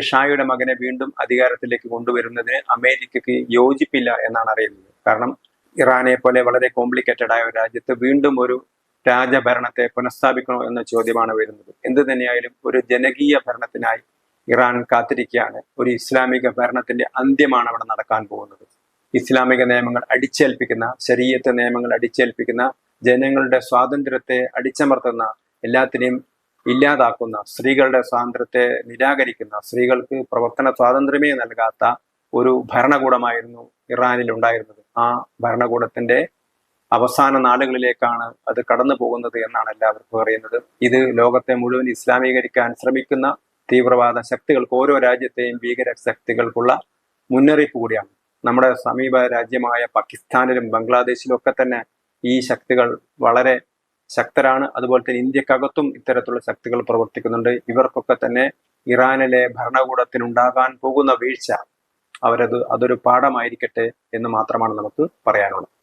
ഷായുടെ മകനെ വീണ്ടും അധികാരത്തിലേക്ക് കൊണ്ടുവരുന്നതിന് അമേരിക്കക്ക് യോജിപ്പില്ല എന്നാണ് അറിയുന്നത്. കാരണം ഇറാനെ പോലെ വളരെ കോംപ്ലിക്കേറ്റഡ് ആയ ഒരു രാജ്യത്ത് വീണ്ടും ഒരു രാജഭരണത്തെ പുനഃസ്ഥാപിക്കണോ എന്ന ചോദ്യമാണ് വരുന്നത്. എന്ത് തന്നെയായാലും ഒരു ജനകീയ ഭരണത്തിനായി ഇറാൻ കാത്തിരിക്കുകയാണ്. ഒരു ഇസ്ലാമിക ഭരണത്തിന്റെ അന്ത്യമാണ് അവിടെ നടക്കാൻ പോകുന്നത്. ഇസ്ലാമിക നിയമങ്ങൾ അടിച്ചേൽപ്പിക്കുന്ന, ശരീഅത്ത് നിയമങ്ങൾ അടിച്ചേൽപ്പിക്കുന്ന, ജനങ്ങളുടെ സ്വാതന്ത്ര്യത്തെ അടിച്ചമർത്തുന്ന, എല്ലാത്തിനെയും ഇല്ലാതാക്കുന്ന, സ്ത്രീകളുടെ സ്വാതന്ത്ര്യത്തെ നിരാകരിക്കുന്ന, സ്ത്രീകൾക്ക് പ്രവർത്തന സ്വാതന്ത്ര്യമേ നൽകാത്ത ഒരു ഭരണകൂടമായിരുന്നു ഇറാനിൽ ഉണ്ടായിരുന്നത്. ആ ഭരണകൂടത്തിന്റെ അവസാന നാളുകളിലേക്കാണ് അത് കടന്നു പോകുന്നത് എന്നാണ് എല്ലാവർക്കും അറിയുന്നത്. ഇത് ലോകത്തെ മുഴുവൻ ഇസ്ലാമീകരിക്കാൻ ശ്രമിക്കുന്ന തീവ്രവാദ ശക്തികൾക്ക്, ഓരോ രാജ്യത്തെയും ഭീകര ശക്തികൾക്കുള്ള മുന്നറിയിപ്പ് കൂടിയാണ്. നമ്മുടെ സമീപ രാജ്യമായ പാകിസ്ഥാനിലും ബംഗ്ലാദേശിലും ഒക്കെ തന്നെ ഈ ശക്തികൾ വളരെ ശക്തരാണ്. അതുപോലെ തന്നെ ഇന്ത്യക്കകത്തും ഇത്തരത്തിലുള്ള ശക്തികൾ പ്രവർത്തിക്കുന്നുണ്ട്. ഇവർക്കൊക്കെ തന്നെ ഇറാനിലെ ഭരണകൂടത്തിനുണ്ടാകാൻ പോകുന്ന വീഴ്ച അതൊരു പാഠമായിരിക്കട്ടെ എന്ന് മാത്രമാണ് നമുക്ക് പറയാനുള്ളത്.